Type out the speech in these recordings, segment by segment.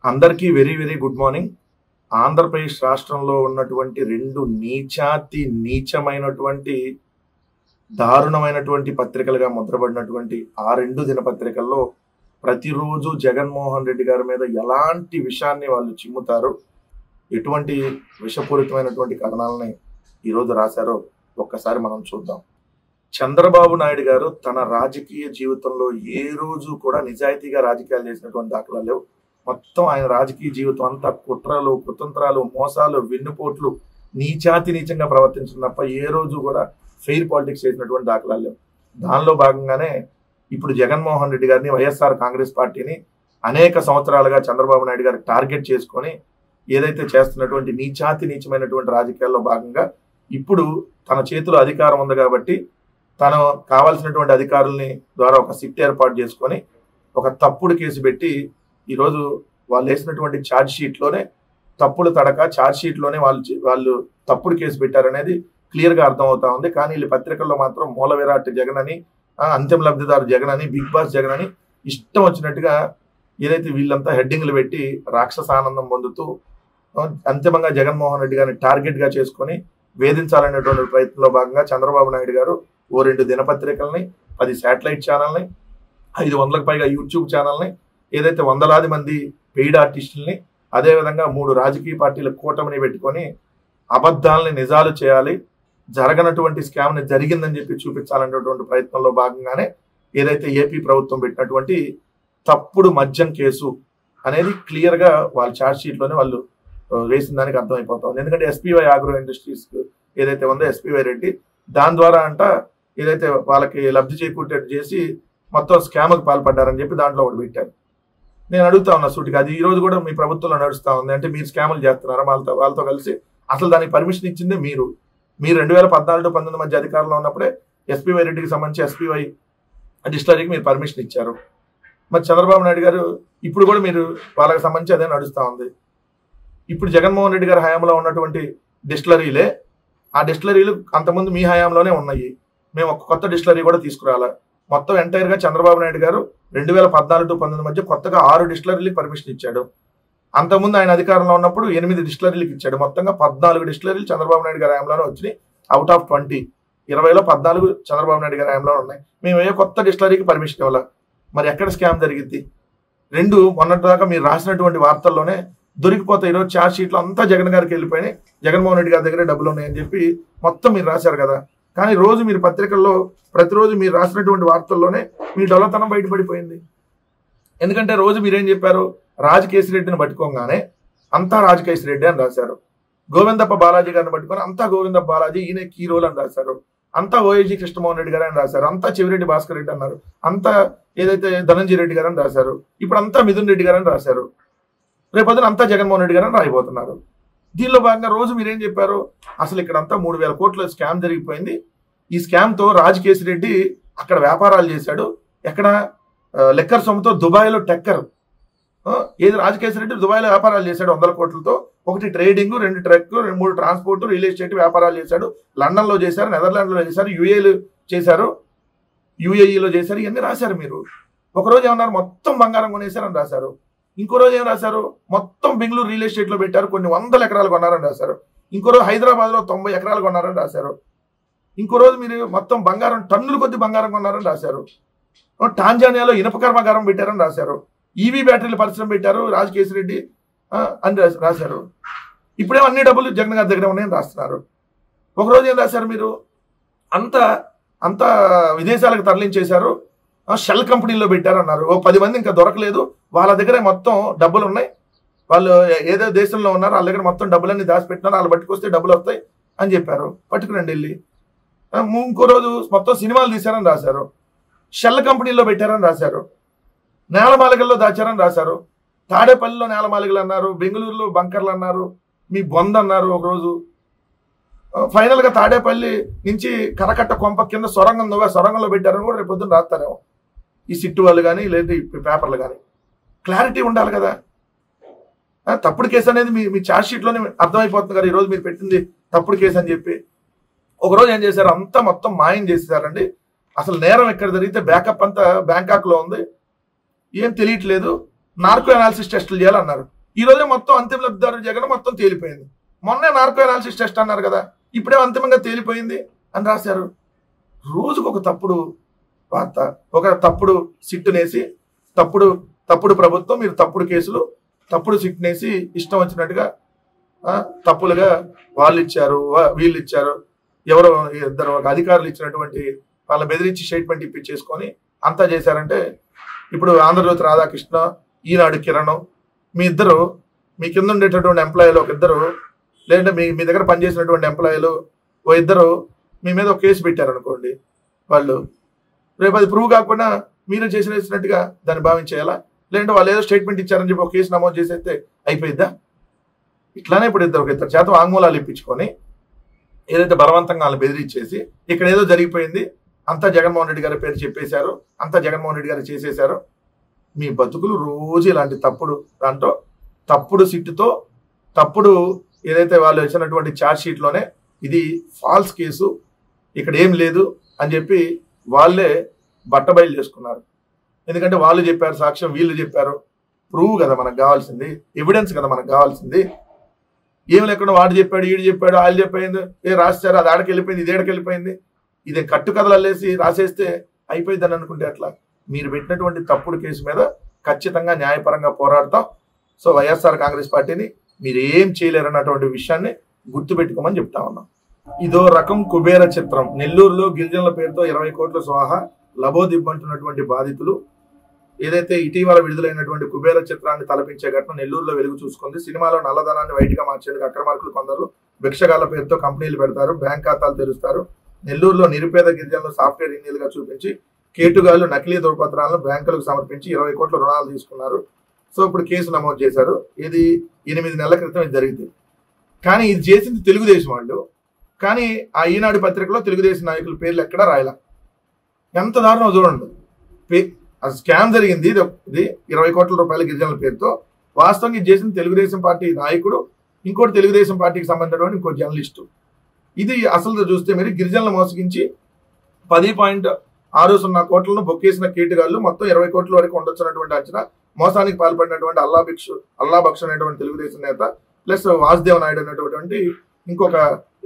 అందరికీ very very good morning. Andhra Pradesh రాష్ట్రంలో ఉన్నటువంటి రెండు నీచమైనటువంటి దారుణమైనటువంటి పత్రికలుగా ముద్రపడినటువంటి ఆ రెండు దినపత్రికల్లో ప్రతిరోజు జగన్మోహన్ రెడ్డి గారి మీద ఎలాంటి విషయాన్ని వాళ్ళు చిమ్ముతారో, ఎటువంటి విషపూరితమైనటువంటి కథనాలని ఈరోజు రాశారో ఒక్కసారి మనం చూద్దాం. చంద్రబాబు నాయుడు గారు తన రాజకీయ జీవితంలో ఏ రోజు కూడా నిజాయితీగా రాజకీయాలు చేసినటువంటి దాఖలాలు లేవు. మొత్తం ఆయన రాజకీయ జీవితం అంతా కుట్రలు, కుతంత్రాలు, మోసాలు, వెన్నుపోట్లు, నీచంగా ప్రవర్తించిన తప్ప ఏ రోజు కూడా ఫెయిర్ పాలిటిక్స్ చేసినటువంటి దాఖలాలు లేవు. దానిలో భాగంగానే ఇప్పుడు జగన్మోహన్ రెడ్డి గారిని, వైఎస్ఆర్ కాంగ్రెస్ పార్టీని అనేక సంవత్సరాలుగా చంద్రబాబు నాయుడు గారికి టార్గెట్ చేసుకొని ఏదైతే చేస్తున్నటువంటి నీచమైనటువంటి రాజకీయాల్లో భాగంగా ఇప్పుడు తన చేతిలో అధికారం ఉంది కాబట్టి తను కావాల్సినటువంటి అధికారుల్ని ద్వారా ఒక సిట్ ఏర్పాటు చేసుకొని ఒక తప్పుడు కేసు పెట్టి ఈరోజు వాళ్ళు వేసినటువంటి ఛార్జ్ షీట్లోనే తప్పులు తడక ఛార్జ్ షీట్లోనే వాళ్ళు తప్పుడు కేసు పెట్టారనేది క్లియర్గా అర్థమవుతా ఉంది. కానీ వీళ్ళ పత్రికల్లో మాత్రం మూల విరాట్ జగన్ అని, అంతిమ లబ్ధిదారు జగన్ అని, బిగ్ బాస్ జగన్ అని ఇష్టం వచ్చినట్టుగా ఏదైతే వీళ్ళంతా హెడ్డింగ్లు పెట్టి రాక్షస ఆనందం పొందుతూ అంతిమంగా జగన్మోహన్ రెడ్డి గారిని టార్గెట్గా చేసుకొని వేధించాలనేటువంటి ప్రయత్నంలో భాగంగా చంద్రబాబు నాయుడు గారు ఓ 2 దినపత్రికల్ని, 10 శాటిలైట్ ఛానల్ని, 500కు పైగా యూట్యూబ్ ఛానల్ని, ఏదైతే వందలాది మంది పెయిడ్ ఆర్టిస్టుల్ని, అదేవిధంగా 3 రాజకీయ పార్టీల కూటమిని పెట్టుకొని అబద్ధాలని నిజాలు చేయాలి, జరగనటువంటి స్కామ్ని జరిగిందని చెప్పి చూపించాలనేటువంటి ప్రయత్నంలో భాగంగానే ఏదైతే ఏపీ ప్రభుత్వం పెట్టినటువంటి తప్పుడు మద్యం కేసు అనేది క్లియర్గా వాళ్ళ ఛార్జ్ షీట్లోనే వాళ్ళు వేసిన దానికి అర్థమైపోతుంది. ఎందుకంటే ఎస్పీవై ఆగ్రో ఇండస్ట్రీస్ ఏదైతే ఉందో ఎస్పీవై రెడ్డి, దాని ద్వారా ఏదైతే వాళ్ళకి లబ్ధి చేకూర్చేట్టు చేసి మొత్తం స్కామ్కి పాల్పడ్డారని చెప్పి దాంట్లో ఒకటి పెట్టారు. నేను అడుగుతా ఉన్నా సూటిగా, అది ఈ రోజు కూడా మీ ప్రభుత్వంలో నడుస్తూ ఉంది అంటే మీరు స్కాములు చేస్తున్నారా వాళ్ళతో కలిసి? అసలు దానికి పర్మిషన్ ఇచ్చిందే మీరు 2014-19 మధ్య అధికారంలో ఉన్నప్పుడే ఎస్పీవై రెడ్డికి సంబంధించి ఎస్పీవై డిస్టిలరీకి మీరు పర్మిషన్ ఇచ్చారు. మరి చంద్రబాబు నాయుడు గారు ఇప్పుడు కూడా మీరు వాళ్ళకి సంబంధించి అదే నడుస్తూ ఉంది. ఇప్పుడు జగన్మోహన్ రెడ్డి గారి హయాంలో ఉన్నటువంటి డిస్టిలరీలే, ఆ డిస్టిలరీలు అంతకుముందు మీ హయాంలోనే ఉన్నాయి. మేము ఒక కొత్త డిస్టిలరీ కూడా తీసుకురాలా. మొత్తం ఎంటైర్గా చంద్రబాబు నాయుడు గారు 2014-19 మధ్య కొత్తగా 6 డిస్టిలరీలకు పర్మిషన్ ఇచ్చాడు. అంతకుముందు ఆయన అధికారంలో ఉన్నప్పుడు 8 డిస్టిలరీలకు ఇచ్చాడు. మొత్తంగా 14 డిస్టిలరీలు చంద్రబాబు నాయుడు గారి హయాంలోనే వచ్చినాయి. అవుట్ ఆఫ్ 20, 20లో 14 చంద్రబాబు నాయుడు గారి హయాంలో ఉన్నాయి. మేము ఏ కొత్త డిస్టిలరీకి పర్మిషన్ ఇవ్వాలా? మరి ఎక్కడ స్కామ్ జరిగింది? 2 మొన్నటిదాకా మీరు రాసినటువంటి వార్తల్లోనే దొరికిపోతాయి. ఈరోజు ఛార్జ్ షీట్లు అంతా జగన్ గారికి వెళ్ళిపోయినాయి, జగన్మోహన్ రెడ్డి గారి దగ్గర డబ్బులు ఉన్నాయని చెప్పి మొత్తం మీరు రాశారు కదా. కానీ రోజు మీరు పత్రికల్లో ప్రతిరోజు మీరు రాసినటువంటి వార్తల్లోనే మీ డొల్లతనం బయటపడిపోయింది. ఎందుకంటే రోజు మీరేం చెప్పారు? రాజకేశి రెడ్డిని పట్టుకోగానే అంతా రాజకేశి రెడ్డి అని రాశారు. గోవిందప్ప బాలాజీ గారిని పట్టుకొని అంతా గోవిందప్ప బాలాజీ, ఈయన కీ రోల్ అని రాశారు. అంతా ఓఏజీ కృష్ణమోహన్ రెడ్డి గారు అని రాశారు. అంతా చెవిరెడ్డి భాస్కర్ రెడ్డి అన్నారు. అంతా ఏదైతే ధనంజయ రెడ్డి గారు అని రాశారు. ఇప్పుడు అంతా మిథున్ రెడ్డి గారు అని రాశారు. రేపొద్దున అంతా జగన్మోహన్ రెడ్డి గారు అని రాయిపోతున్నారు. దీనిలో భాగంగా రోజు మీరేం చెప్పారు? అసలు ఇక్కడ అంతా 3000 కోట్ల స్కామ్ జరిగిపోయింది. ఈ స్కామ్తో రాజకేశి రెడ్డి అక్కడ వ్యాపారాలు చేశాడు. ఎక్కడ లెక్కర్ సొమ్ముతో దుబాయ్లో టెక్కర్, ఏది రాజకేశి రెడ్డి దుబాయ్లో వ్యాపారాలు చేశాడు 100 కోట్లతో. 1 trading, 2 truck, 3 transport, real estate వ్యాపారాలు చేశాడు. లండన్లో చేశారు, నెదర్లాండ్లో చేశారు, యూఏలో చేశారు, యూఏఈలో చేశారు. ఇవన్నీ రాశారు మీరు. ఒకరోజు ఏమన్నారు? మొత్తం బంగారం కొనేశారని రాశారు. ఇంకో రోజు ఏం రాశారు? మొత్తం బెంగళూరు రియల్ ఎస్టేట్లో పెట్టారు, కొన్ని 100 ఎకరాలు కొన్నారని రాశారు. ఇంకో రోజు హైదరాబాద్లో 90 ఎకరాలు కొన్నారని రాశారు. ఇంకో రోజు మీరు మొత్తం బంగారం టన్నుల కొద్ది బంగారం కొన్నారని రాశారు. టాంజానియాలో ఇనుప కర్మాగారం పెట్టారని రాశారు. ఈవీ బ్యాటరీల పరిశ్రమ పెట్టారు రాజకేశి రెడ్డి అని రాశారు. ఇప్పుడేమో అన్ని డబ్బులు జగన్ గారి దగ్గర ఉన్నాయని రాస్తున్నారు. ఒకరోజు ఏం రాశారు మీరు? అంతా విదేశాలకు తరలించేశారు, షెల్ కంపెనీలో పెట్టారన్నారు. 10 మంది ఇంకా దొరకలేదు, వాళ్ళ దగ్గర మొత్తం డబ్బులు ఉన్నాయి, వాళ్ళు ఏదో దేశంలో ఉన్నారు, వాళ్ళ దగ్గర మొత్తం డబ్బులన్నీ దాచిపెట్టినారు, వాళ్ళు పట్టుకొస్తే డబ్బులు వస్తాయి అని చెప్పారు. పట్టుకురండి వెళ్ళి. ఇంకో రోజు మొత్తం సినిమాలు తీశారని రాశారు. షెల్ కంపెనీలో పెట్టారని రాశారు. నేలమాలిగల్లో దాచారని రాశారు. తాడేపల్లిలో నేలమాలిగలు అన్నారు, బెంగళూరులో బంకర్లు అన్నారు, మీ బొంద అన్నారు. ఒకరోజు ఫైనల్గా తాడేపల్లి నుంచి కరకట్ట కొంప కింద సొరంగంలో పెట్టారని కూడా రేపు పొద్దున్న రాస్తారేమో ఈ సిట్టు వాళ్ళు కానీ లేదా పేపర్లు కానీ. క్లారిటీ ఉండాలి కదా. తప్పుడు కేసు అనేది మీ ఛార్జ్ షీట్లోనే అర్థమైపోతుంది కదా. ఈరోజు మీరు పెట్టింది తప్పుడు కేసు అని చెప్పి ఒకరోజు ఏం చేశారు? అంతా మొత్తం మాయం చేసేసారండి. అసలు నేరం ఎక్కడ జరిగితే బ్యాకప్ అంతా బ్యాంకాక్లో ఉంది, ఏం తెలియట్లేదు, నార్కో అనాలిసిస్ టెస్టులు చేయాలన్నారు. ఈ రోజే మొత్తం అంతిమ లబ్ధిదారు జగన్ మొత్తం తేలిపోయింది. మొన్నే నార్కో అనాలిసిస్ టెస్ట్ అన్నారు కదా, ఇప్పుడే అంతిమంగా తేలిపోయింది అని రాశారు. రోజుకు ఒక తప్పుడు వార్త, ఒక తప్పుడు సిట్టునేసి, తప్పుడు ప్రభుత్వం, మీరు తప్పుడు కేసులు, తప్పుడు సిట్టునేసి ఇష్టం వచ్చినట్టుగా తప్పులుగా వాళ్ళు ఇచ్చారు, వీళ్ళు ఇచ్చారు, ఎవరో ఇద్దరు ఒక అధికారులు ఇచ్చినటువంటి వాళ్ళని బెదిరించి స్టేట్మెంట్ ఇప్పించేసుకొని అంతా చేశారంటే, ఇప్పుడు ఆంధ్రజ్యోతి రాధాకృష్ణ, ఈనాడు కిరణ్, మీ ఇద్దరు, మీ కింద ఉండేటటువంటి ఎంప్లాయీలు ఒక ఇద్దరు, లేదంటే మీ దగ్గర పనిచేసినటువంటి ఎంప్లాయీలు ఓ ఇద్దరు మీ మీద ఒక కేసు పెట్టారనుకోండి, వాళ్ళు రేపు అది ప్రూవ్ కాకుండా మీరు చేసినట్టుగా దాన్ని భావించేయాలా? లేదంటే వాళ్ళు ఏదో స్టేట్మెంట్ ఇచ్చారని చెప్పి ఒక కేసు నమోదు చేసేస్తే అయిపోయిద్దా? ఇట్లానే ఇప్పుడు ఇద్దరు చేత వాంగ్మూలాలు ఇప్పించుకొని ఏదైతే బలవంతంగా వాళ్ళు బెదిరించేసి ఇక్కడ ఏదో జరిగిపోయింది, అంతా జగన్మోహన్ రెడ్డి గారి పేరు చెప్పేశారు, అంతా జగన్మోహన్ రెడ్డి గారు చేసేశారు. మీ బతుకులు రోజు ఇలాంటి తప్పుడు దాంట్లో, తప్పుడు సిట్టుతో, తప్పుడు ఏదైతే వాళ్ళు ఇచ్చినటువంటి ఛార్జ్ షీట్లోనే ఇది ఫాల్స్ కేసు, ఇక్కడ ఏం లేదు అని చెప్పి వాళ్ళే బట్టబయలు చేసుకున్నారు. ఎందుకంటే వాళ్ళు చెప్పారు సాక్ష్యం, వీళ్ళు చెప్పారు, ప్రూవ్ కదా మనకు కావాల్సింది, ఎవిడెన్స్ కదా మనకు కావాల్సింది. ఏమి లేకుండా వాడు చెప్పాడు, వీడు చెప్పాడు, వాళ్ళు చెప్పయింది, రాశారు, అది ఆడకి వెళ్ళిపోయింది, ఇది ఏడకి వెళ్ళిపోయింది, ఇదే కట్టుకథలు అల్లేసి రాసేస్తే అయిపోయిందని అనుకుంటే అట్లా. మీరు పెట్టినటువంటి తప్పుడు కేసు మీద ఖచ్చితంగా న్యాయపరంగా పోరాడతాం. సో వైఎస్ఆర్ కాంగ్రెస్ పార్టీని మీరు ఏం చేయలేరన్నటువంటి విషయాన్ని గుర్తుపెట్టుకోమని చెప్తా ఉన్నాం. ఇదో రకం కుబేర చిత్రం. నెల్లూరులో గిరిజనుల పేరుతో 20 కోట్ల స్వాహా లబోదిబ్బంటున్నటువంటి బాధితులు ఏదైతే ఇటీవల విడుదలైనటువంటి కుబేర చిత్రాన్ని తలపించే ఘటన నెల్లూరులో వెలుగు చూసుకుంది. సినిమాలో నల్లధనాన్ని వైట్గా మార్చేందుకు అక్రమార్కులు కొందరు భిక్షగాళ్ల పేరుతో కంపెనీలు పెడతారు, బ్యాంక్ ఖాతాలు తెరుస్తారు. నెల్లూరులో నిరుపేద గిరిజనులు సాఫ్ట్వేర్ ఇంజనీర్లుగా చూపించి కేటుగాళ్లు నకిలీ ధృవపత్రాలను బ్యాంకులకు సమర్పించి 20 కోట్ల రుణాలు తీసుకున్నారు. సో ఇప్పుడు కేసు నమోదు చేశారు. ఇది 8 నెలల క్రితం ఇది జరిగింది. కానీ ఇది చేసింది తెలుగుదేశం వాళ్ళు. కానీ ఆ ఈనాడు పత్రికలో తెలుగుదేశం నాయకుల పేర్లు ఎక్కడా రాయలా. ఎంత దారుణం చూడండి. అది స్కామ్ జరిగింది, ఇది 20 కోట్ల రూపాయల గిరిజనుల పేరుతో. వాస్తవంగా ఇది చేసింది తెలుగుదేశం పార్టీ నాయకుడు, ఇంకోటి తెలుగుదేశం పార్టీకి సంబంధించినటువంటి ఇంకో జర్నలిస్టు. ఇది అసలు చూస్తే మీరు గిరిజనులు మోసగించి 10.60 కోట్లను బొక్కేసిన కేటుగాళ్లు మొత్తం 20 కోట్ల వరకు ఉండొచ్చినటువంటి అంచనా. మోసానికి పాల్పడినటువంటి అల్లా బక్ష్ అనేటువంటి తెలుగుదేశం నేత ప్లస్ వాసుదేవ్ నాయుడు అనేటువంటి ఇంకొక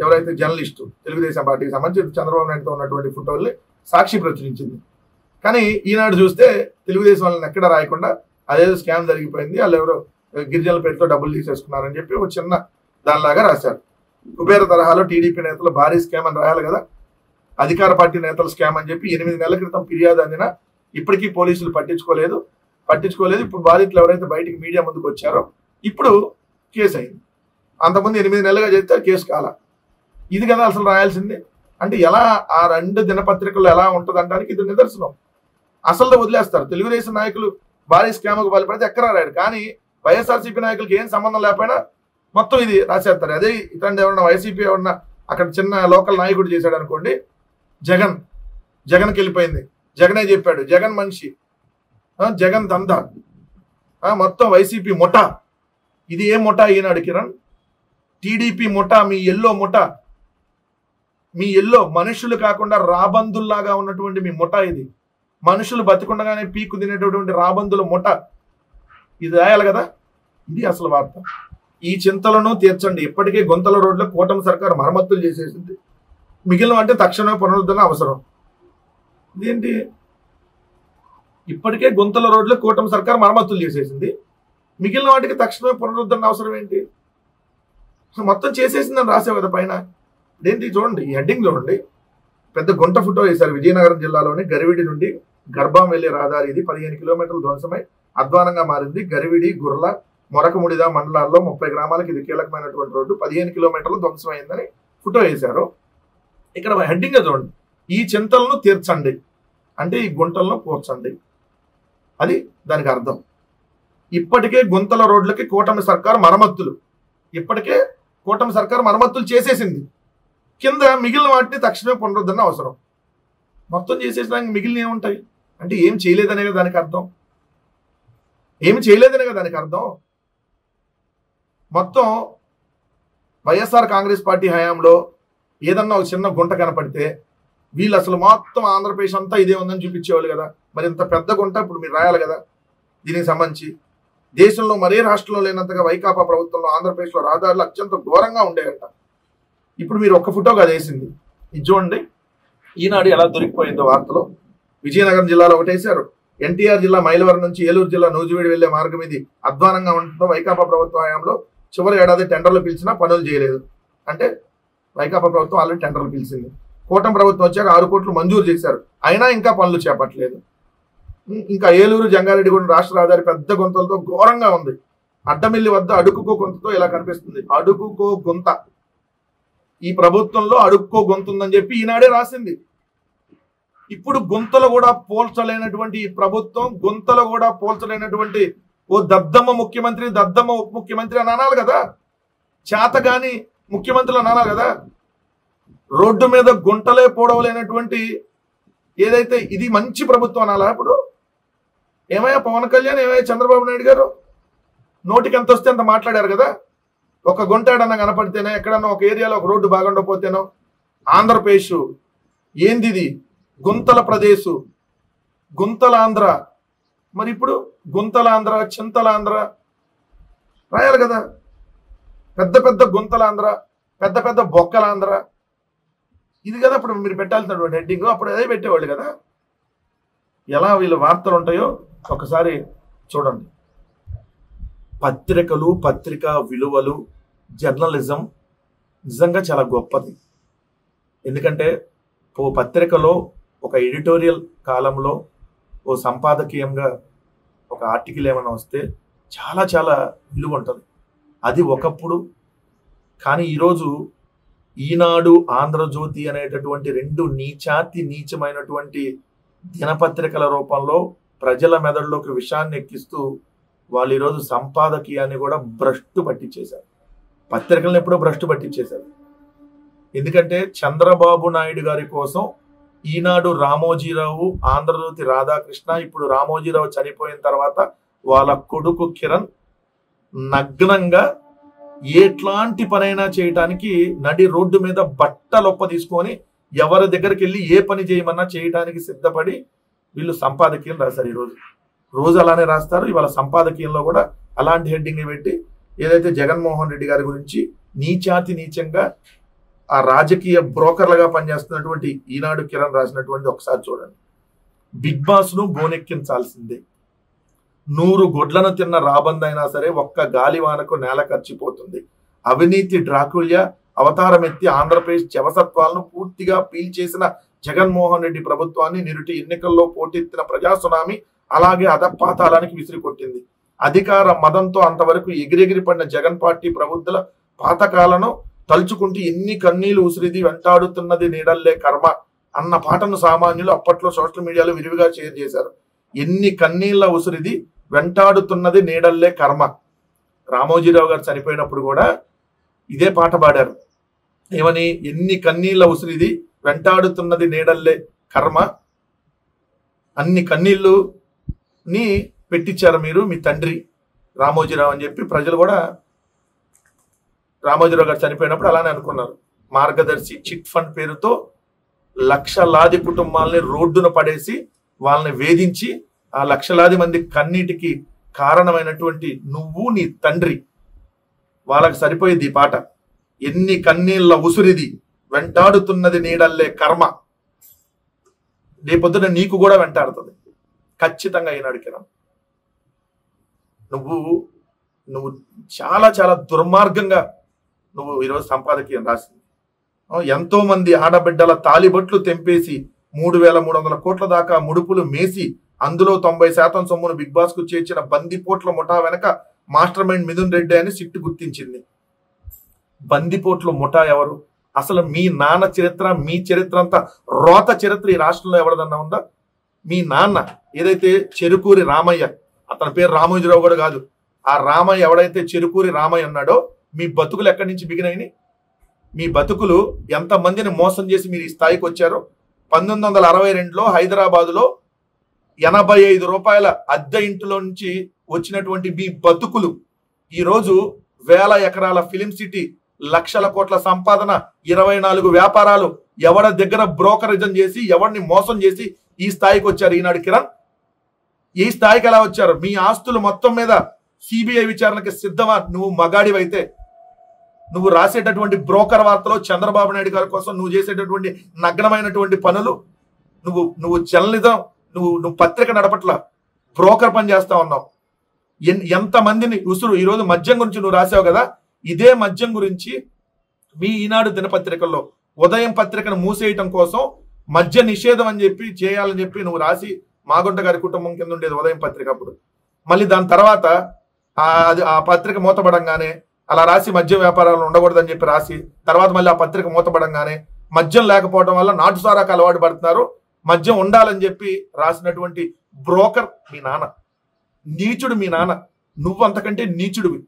ఎవరైతే జర్నలిస్టు తెలుగుదేశం పార్టీకి సంబంధించి చంద్రబాబు నాయుడుతో ఉన్నటువంటి ఫోటోల్ని సాక్షి ప్రచురించింది. కానీ ఈనాడు చూస్తే తెలుగుదేశం వాళ్ళని ఎక్కడ రాయకుండా అదేదో స్కామ్ జరిగిపోయింది, వాళ్ళు ఎవరో గిరిజనుల పేరుతో డబ్బులు తీసేసుకున్నారని చెప్పి ఒక చిన్న దానిలాగా రాశారు. కుబేర తరహాలో టీడీపీ నేతలు భారీ స్కామ్ అని రాయాలి కదా, అధికార పార్టీ నేతల స్కామ్ అని చెప్పి 8 నెలల క్రితం ఫిర్యాదు అందినా ఇప్పటికీ పోలీసులు పట్టించుకోలేదు. ఇప్పుడు బాధితులు ఎవరైతే బయటికి మీడియా ముందుకు వచ్చారో ఇప్పుడు కేసు అయింది. అంతకుముందు 8 నెలలుగా చేస్తే కేసు కాల. ఇది కదా అసలు రాయాల్సింది. అంటే ఎలా ఆ 2 దినపత్రికలు ఎలా ఉంటుంది అనడానికి ఇది నిదర్శనం. అసలు వదిలేస్తారు. తెలుగుదేశం నాయకులు భారీ స్కామ్కు పాల్పడితే ఎక్కడ రాయడు, కానీ వైఎస్ఆర్సీపీ నాయకులకి ఏం సంబంధం లేకపోయినా మొత్తం ఇది రాసేస్తారు. అదే ఇట్లాంటి ఎవరన్నా వైసీపీ ఎవరన్నా అక్కడ చిన్న లోకల్ నాయకుడు చేశాడు అనుకోండి, జగన్కి వెళ్ళిపోయింది, జగనే చెప్పాడు, జగన్ మనిషి, జగన్ దందా, మొత్తం వైసీపీ ముఠా. ఇది ఏ ముఠా ఈనాడు కిరణ్? టీడీపీ ముఠా, మీ ఎల్లో ముఠా, మీ ఎల్లో మనుషులు కాకుండా రాబందుల్లాగా ఉన్నటువంటి మీ ముఠా. ఇది మనుషులు బతికుండగానే పీకు తినేటటువంటి రాబందుల ముఠా. ఇది రాయాలి కదా. ఇది అసలు వార్త. ఈ చింతలను తీర్చండి. ఇప్పటికే గుంతల రోడ్లో కూటమి సర్కారు మరమ్మతులు చేసేసింది, మిగిలిన అంటే తక్షణమే పునరుద్ధరణ అవసరం. ఇదేంటి? ఇప్పటికే గుంతల రోడ్లో కూటమి సర్కారు మరమ్మతులు చేసేసింది, మిగిలిన వాటికి తక్షణమే పునరుద్ధరణ అవసరం ఏంటి? మొత్తం చేసేసిందని రాసావు కదా పైన. ఇదేంటి? చూడండి, ఈ హెడ్డింగ్ చూడండి, పెద్ద గుంట ఫోటో వేశారు. విజయనగరం జిల్లాలోని గరివిడి నుండి గర్భం వెళ్లే రహదారి ఇది 15 కిలోమీటర్లు ధ్వంసమై అధ్వానంగా మారింది. గరివిడి, గుర్ల, మొరకముడిద మండలాల్లో 30 గ్రామాలకు ఇది కీలకమైనటువంటి రోడ్డు. 15 కిలోమీటర్లు ధ్వంసమైందని ఫోటో వేశారు. ఇక్కడ హెడ్డింగ్ చూడండి, ఈ చింతలను తీర్చండి అంటే ఈ గుంటలను పూడ్చండి, అది దానికి అర్థం. ఇప్పటికే గుంతల రోడ్లకి కూటమి సర్కారు మరమ్మతులు, ఇప్పటికే కూటమి సర్కారు మరమ్మతులు చేసేసింది. కింద మిగిలిన వాటిని తక్షణమే పునరుద్ధరణ అవసరం. మొత్తం చేసేసడానికి మిగిలిన ఏముంటాయి అంటే ఏం చేయలేదనే కదా దానికి అర్థం. ఏమి చేయలేదనే కదా దానికి అర్థం. మొత్తం వైఎస్ఆర్ కాంగ్రెస్ పార్టీ హయాంలో ఏదన్నా ఒక చిన్న గుంట కనపడితే వీళ్ళు అసలు మొత్తం ఆంధ్రప్రదేశ్ అంతా ఇదే ఉందని చూపించేవాళ్ళు కదా. మరి ఇంత పెద్ద గుంట ఇప్పుడు మీరు రాయాలి కదా దీనికి సంబంధించి. దేశంలో మరే రాష్ట్రంలో లేనంతగా వైకాపా ప్రభుత్వంలో ఆంధ్రప్రదేశ్లో రహదారులు అత్యంత ఘోరంగా ఉండేయంట. ఇప్పుడు మీరు ఒక్క ఫోటో కాదు వేసింది, ఇది చూడండి. ఈనాడు ఎలా దొరికిపోయిందో వార్తలో. విజయనగరం జిల్లాలో ఒకటేశారు. ఎన్టీఆర్ జిల్లా మైలవరం నుంచి ఏలూరు జిల్లా నూజివీడు వెళ్లే మార్గం ఇది అధ్వానంగా ఉండటంతో వైకాపా ప్రభుత్వ హయాంలో చివరి ఏడాది టెండర్లు పిలిచినా పనులు చేయలేదు. అంటే వైకాపా ప్రభుత్వం ఆల్రెడీ టెండర్లు పిలిచింది. కూటమి ప్రభుత్వం వచ్చాక 6 కోట్లు మంజూరు చేశారు, అయినా ఇంకా పనులు చేపట్టలేదు. ఇంకా ఏలూరు జంగారెడ్డిగూడెం రాష్ట్ర రహదారి పెద్ద గుంతలతో ఘోరంగా ఉంది. అడ్డమిల్లి వద్ద అడుక్కుకో గుంతతో ఇలా కనిపిస్తుంది. అడుగుకో గుంత. ఈ ప్రభుత్వంలో అడుక్కో గుంత ఉందని చెప్పి ఈనాడే రాసింది. ఇప్పుడు గుంతలు కూడా పోల్చలేనటువంటి ఈ ప్రభుత్వం, గుంతలు కూడా పోల్చలేనటువంటి ఓ దద్దమ్మ ముఖ్యమంత్రి, దద్దమ్మ ఉప ముఖ్యమంత్రి అని అనాలి కదా. చేతగాని ముఖ్యమంత్రులు అని అనాలి కదా. రోడ్డు మీద గుంటలే పోడవలేనటువంటి ఏదైతే ఇది మంచి ప్రభుత్వం అనాలా? ఇప్పుడు ఏమయ్యా పవన్ కళ్యాణ్, ఏమయ్యా చంద్రబాబు నాయుడు గారు, నోటికి ఎంత వస్తే అంత మాట్లాడారు కదా. ఒక గుంట ఏడన్నా కనపడితేనో, ఎక్కడన్నా ఒక ఏరియాలో ఒక రోడ్డు బాగుండకపోతేనో ఆంధ్రప్రదేశ్ ఏంది ఇది, గుంతల ప్రదేశ్, గుంతలాంధ్ర. మరి ఇప్పుడు గుంతలాంధ్ర, చింతలాంధ్ర రాయాలి కదా. పెద్ద పెద్ద గుంతలాంధ్ర, పెద్ద పెద్ద బొక్కలాంధ్ర, ఇది కదా ఇప్పుడు మీరు పెట్టాల్సినటువంటి హెడ్డింగ్. అప్పుడు అదే పెట్టేవాళ్ళు కదా. ఎలా వీళ్ళ వార్తలు ఉంటాయో ఒకసారి చూడండి. పత్రికలు, పత్రికా విలువలు, జర్నలిజం నిజంగా చాలా గొప్పది. ఎందుకంటే ఓ పత్రికలో ఒక ఎడిటోరియల్ కాలంలో ఓ సంపాదకీయంగా ఒక ఆర్టికల్ ఏమైనా వస్తే చాలా చాలా విలువ ఉంటుంది. అది ఒకప్పుడు. కానీ ఈరోజు ఈనాడు, ఆంధ్రజ్యోతి అనేటటువంటి 2 నీచమైనటువంటి దినపత్రికల రూపంలో ప్రజల మెదడులోకి విషాన్ని ఎక్కిస్తూ వాళ్ళు ఈరోజు సంపాదకీయాన్ని కూడా భ్రష్టు పట్టించేశారు. పత్రికలను ఎప్పుడో భ్రష్టు పట్టించేశారు. ఎందుకంటే చంద్రబాబు నాయుడు గారి కోసం ఈనాడు రామోజీరావు, ఆంధ్రజ్యోతి రాధాకృష్ణ, ఇప్పుడు రామోజీరావు చనిపోయిన తర్వాత వాళ్ళ కొడుకు కిరణ్ నగ్నంగా ఎట్లాంటి పనైనా చేయటానికి నడి రోడ్డు మీద బట్టలొప్ప తీసుకొని ఎవరి దగ్గరికి వెళ్ళి ఏ పని చేయమన్నా చేయడానికి సిద్ధపడి వీళ్ళు సంపాదకీయం రాశారు. రోజు అలానే రాస్తారు. ఇవాళ సంపాదకీయంలో కూడా అలాంటి హెడ్డింగ్ పెట్టి ఏదైతే జగన్మోహన్ రెడ్డి గారి గురించి నీచంగా ఆ రాజకీయ బ్రోకర్లుగా పనిచేస్తున్నటువంటి ఈనాడు కిరణ్ రాసినటువంటి ఒకసారి చూడండి. బిగ్ బాస్ ను బోనెక్కించాల్సిందే. 100 గొడ్లను తిన్న రాబందైనా సరే ఒక్క గాలివానకు నేల ఖర్చిపోతుంది. అవినీతి డ్రాకుల్య అవతారమెత్తి ఆంధ్రప్రదేశ్ జవసత్వాలను పూర్తిగా పీల్చేసిన జగన్మోహన్ రెడ్డి ప్రభుత్వాన్ని నిరుటి ఎన్నికల్లో పోటెత్తిన ప్రజా సునామీ అలాగే అధపాతాళానికి విసిరికొట్టింది. అధికార మదంతో అంతవరకు ఎగిరెగిరి పడిన జగన్ పార్టీ ప్రబుద్ధుల పాతకాలను తలుచుకుంటూ ఎన్ని కన్నీళ్లు ఉసిరిది వెంటాడుతున్నది నీడల్లే కర్మ అన్న పాటను సామాన్యులు అప్పట్లో సోషల్ మీడియాలో విరివిగా షేర్ చేశారు. ఎన్ని కన్నీళ్ల ఉసిరిది వెంటాడుతున్నది నీడల్లే కర్మ. రామోజీరావు గారు చనిపోయినప్పుడు కూడా ఇదే పాట పాడారు. ఏమని? ఎన్ని కన్నీళ్ల ఉసిరిది వెంటాడుతున్నది నీడల్లే కర్మ. అన్ని కన్నీళ్లు ని పెట్టించారు మీరు, మీ తండ్రి రామోజీరావు అని చెప్పి ప్రజలు కూడా రామోజీరావు గారు చనిపోయినప్పుడు అలానే అనుకున్నారు. మార్గదర్శి చిట్ ఫండ్ పేరుతో లక్షలాది కుటుంబాలని రోడ్డున పడేసి వాళ్ళని వేధించి ఆ లక్షలాది మంది కన్నీటికి కారణమైనటువంటి నువ్వు, నీ తండ్రి, వాళ్ళకి సరిపోయేది ఈ పాట. ఎన్ని కన్నీళ్ల ఉసురిది వెంటాడుతున్నది నీడల్లే కర్మ. రేపొద్దున నీకు కూడా వెంటాడుతుంది ఖచ్చితంగా. ఈనాడు కిరణ్, నువ్వు చాలా చాలా దుర్మార్గంగా నువ్వు ఈరోజు సంపాదకీయం రాసింది. ఎంతో మంది ఆడబిడ్డల తాలిబొట్లు తెంపేసి 3,300 కోట్ల దాకా ముడుపులు మేసి అందులో 90% సొమ్మును బిగ్ బాస్ కు చేర్చిన బందిపోట్ల ముఠా వెనక మాస్టర్ మైండ్ మిథున్ రెడ్డి అని సిట్టు గుర్తించింది. బందిపోట్ల ముఠా ఎవరు? అసలు మీ నాన్న చరిత్ర, మీ చరిత్ర అంతా రోత చరిత్ర ఈ రాష్ట్రంలో ఎవరిదన్నా ఉందా? మీ నాన్న ఏదైతే చెరుకూరి రామయ్య, అతని పేరు రామోజీరావు కూడా కాదు, ఆ రామయ్య ఎవడైతే చెరుకూరి రామయ్య అన్నాడో మీ బతుకులు ఎక్కడి నుంచి బిగినాయి? మీ బతుకులు ఎంతమందిని మోసం చేసి మీరు ఈ స్థాయికి వచ్చారో. 1962లో హైదరాబాదులో 85 రూపాయల అద్దె ఇంటిలో నుంచి వచ్చినటువంటి మీ బతుకులు ఈరోజు 1000 ఎకరాల ఫిలిం సిటీ, లక్షల కోట్ల సంపాదన, 24 వ్యాపారాలు, ఎవరి దగ్గర బ్రోకరిజం చేసి ఎవరిని మోసం చేసి ఈ స్థాయికి వచ్చారు ఈనాడు కిరణ్. ఈ స్థాయికి ఎలా వచ్చారు? మీ ఆస్తులు మొత్తం మీద సిబిఐ విచారణకి సిద్ధమా? నువ్వు మగాడివైతే నువ్వు రాసేటటువంటి బ్రోకర్ వార్తలో చంద్రబాబు నాయుడు గారి కోసం నువ్వు చేసేటటువంటి నగ్నమైనటువంటి పనులు, నువ్వు జర్నలిజం, నువ్వు పత్రిక నడపట్ల బ్రోకర్ పని చేస్తా ఉన్నావు. ఎంతమందిని ఉసురు. ఈరోజు మద్యం గురించి నువ్వు రాసావు కదా, ఇదే మద్యం గురించి మీ ఈనాడు దినపత్రికల్లో ఉదయం పత్రికను మూసేయటం కోసం మద్య నిషేధం అని చెప్పి చేయాలని చెప్పి నువ్వు రాసి మాగుంట గారి కుటుంబం కింద ఉండేది ఉదయం పత్రిక అప్పుడు. మళ్ళీ దాని తర్వాత ఆ పత్రిక మూతపడంగానే అలా రాసి మద్యం వ్యాపారాలు ఉండకూడదని చెప్పి రాసి తర్వాత మళ్ళీ ఆ పత్రిక మూతపడంగానే మద్యం లేకపోవడం వల్ల నాటు సారాకు అలవాటు పడుతున్నారు, మద్యం ఉండాలని చెప్పి రాసినటువంటి బ్రోకర్ మీ నాన్న. నీచుడు మీ నాన్న. నువ్వు అంతకంటే నీచుడివి.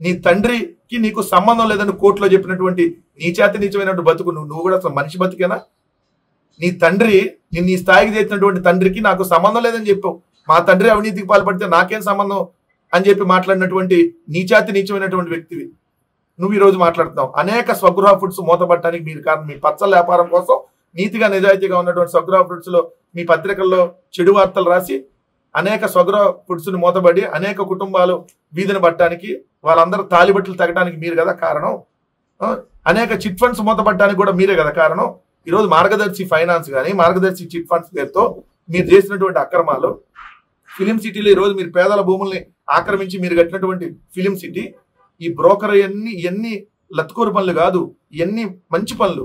నీ తండ్రికి నీకు సంబంధం లేదని కోర్టులో చెప్పినటువంటి నీచమైనటువంటి బతుకు నువ్వు కూడా అసలు మనిషి బతికేనా? నీ తండ్రి నిన్ను ఈ స్థాయికి చేసినటువంటి తండ్రికి నాకు సంబంధం లేదని చెప్పావు. మా తండ్రి అవినీతికి పాల్పడితే నాకేం సంబంధం అని చెప్పి మాట్లాడినటువంటి నీచమైనటువంటి వ్యక్తివి నువ్వు ఈరోజు మాట్లాడుతున్నావు. అనేక స్వగృహ ఫుడ్స్ మూతపట్టడానికి మీరు కారణం. మీ పచ్చల వ్యాపారం కోసం నీతిగా నిజాయితీగా ఉన్నటువంటి స్వగృహ ఫుడ్స్ లో మీ పత్రికల్లో చెడు వార్తలు రాసి అనేక స్వగృహ ఫుడ్స్ ని మూతబడి అనేక కుటుంబాలు వీధిని పట్టడానికి, వాళ్ళందరూ తాలిబట్టలు తగ్గడానికి మీరు కదా కారణం. అనేక చిట్ ఫండ్స్ మూతపట్టడానికి కూడా మీరే కదా కారణం. ఈరోజు మార్గదర్శి ఫైనాన్స్ కానీ మార్గదర్శి చిట్ ఫండ్స్ పేరుతో మీరు చేసినటువంటి అక్రమాలు, ఫిలిం సిటీలో ఈరోజు మీరు పేదల భూముల్ని ఆక్రమించి మీరు కట్టినటువంటి ఫిలిం సిటీ, ఈ బ్రోకర్ ఇవన్నీ లత్కూరు పనులు కాదు, ఇవన్నీ మంచి పనులు.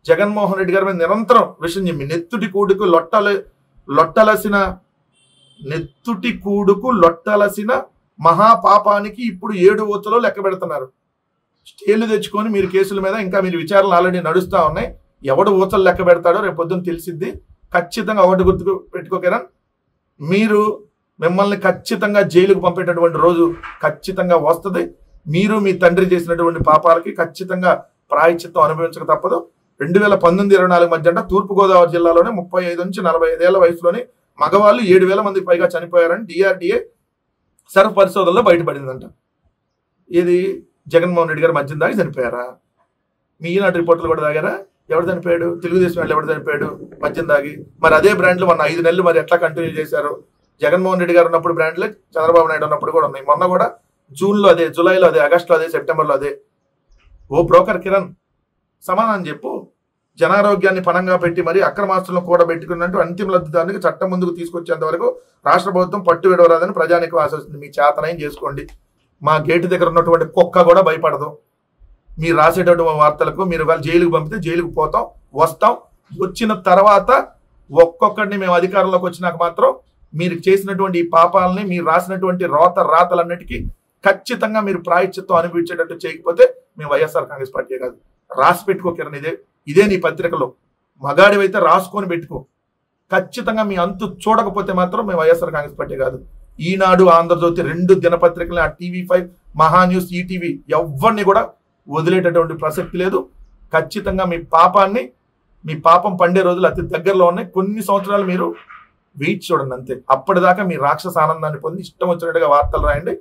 జగన్మోహన్ రెడ్డి గారి మీద నిరంతరం విషయం చెప్పి నెత్తుటి కూడుకు లొట్టలసిన మహాపాపానికి ఇప్పుడు 7 ఊచలో లెక్క పెడుతున్నారు. స్టేలు తెచ్చుకొని మీరు కేసుల మీద ఇంకా మీరు విచారణలు ఆల్రెడీ నడుస్తా ఉన్నాయి. ఎవడు ఊచలు లెక్క పెడతాడో రేపు పొద్దున్న తెలిసిద్ది. ఖచ్చితంగా ఒకటి గుర్తుకు పెట్టుకో కిరణ్, మిమ్మల్ని ఖచ్చితంగా జైలుకు పంపేటటువంటి రోజు ఖచ్చితంగా వస్తుంది. మీరు మీ తండ్రి చేసినటువంటి పాపాలకి ఖచ్చితంగా ప్రాయశ్చిత్తం అనుభవించక తప్పదు. 2019-24 మధ్య తూర్పుగోదావరి జిల్లాలోనే 35 నుంచి 45 ఏళ్ల వయసులోని మగవాళ్ళు 7,000 మందికి పైగా చనిపోయారని DRDA సర్వ పరిశోధనలో బయటపడిందంట. ఇది జగన్మోహన్ రెడ్డి గారు మద్యం దాగి చనిపోయారా? మీ ఈనాటి రిపోర్టులు కూడా తాగారా? ఎవరు చనిపోయాడు? తెలుగుదేశం వాళ్ళు ఎవరు చనిపోయాడు మద్యం దాగి? మరి అదే బ్రాండ్లు మొన్న 5 నెలలు మరి ఎట్లా కంటిన్యూ చేశారు? జగన్మోహన్ రెడ్డి గారు ఉన్నప్పుడు బ్రాండ్లే చంద్రబాబు నాయుడు ఉన్నప్పుడు కూడా ఉన్నాయి. మొన్న కూడా జూన్లో అదే, జూలైలో అదే, ఆగస్టులో అదే, సెప్టెంబర్లో అదే. ఓ బ్రోకర్ కిరణ్, సమాధానం చెప్పు. జనారోగ్యాన్ని పణంగా పెట్టి మరి అక్రమాస్తులను కూడబెట్టుకున్నట్టు అంతిమ లబ్ధిదారునికి చట్టం ముందుకు తీసుకొచ్చేంత వరకు రాష్ట్ర ప్రభుత్వం పట్టు విడవరాదని ప్రజానికి ఆశిస్తుంది. మీ చేతనయం చేసుకోండి. మా గేటు దగ్గర ఉన్నటువంటి కుక్క కూడా భయపడదు. మీరు రాసేటటువంటి వార్తలకు. మీరు వాళ్ళు జైలుకు పంపితే జైలుకు పోతాం, వస్తాం. వచ్చిన తర్వాత ఒక్కొక్కడిని మేము అధికారంలోకి వచ్చినాక మాత్రం మీరు చేసినటువంటి ఈ పాపాలని, మీరు రాసినటువంటి రాతలన్నిటికీ ఖచ్చితంగా మీరు ప్రాయశ్చిత్తం అనుభవించేటట్టు చేయకపోతే మేము వైఎస్ఆర్ కాంగ్రెస్ పార్టీ కాదు. రాసి పెట్టుకో కిరణ్, ఇదే నీ పత్రికలో మగాడివైతే రాసుకొని పెట్టుకో. ఖచ్చితంగా మీ అంతు చూడకపోతే మాత్రం మేము వైఎస్ఆర్ కాంగ్రెస్ పార్టీ కాదు. ఈనాడు, ఆంధ్రజ్యోతి 2 దినపత్రికలు, ఆ TV5, మహాన్యూస్, ఈటీవీ ఎవరిని కూడా వదిలేటటువంటి ప్రసక్తి లేదు. ఖచ్చితంగా మీ పాపం పండే రోజులు అతి దగ్గరలో ఉన్నాయి. కొన్ని సంవత్సరాలు మీరు వెయిట్ చూడండి అంతే. అప్పటిదాకా మీ రాక్షస ఆనందాన్ని పొంది ఇష్టం వచ్చినట్టుగా వార్తలు రాయండి.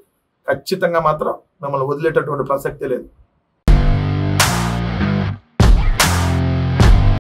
ఖచ్చితంగా మాత్రం మిమ్మల్ని వదిలేటటువంటి ప్రసక్తి లేదు.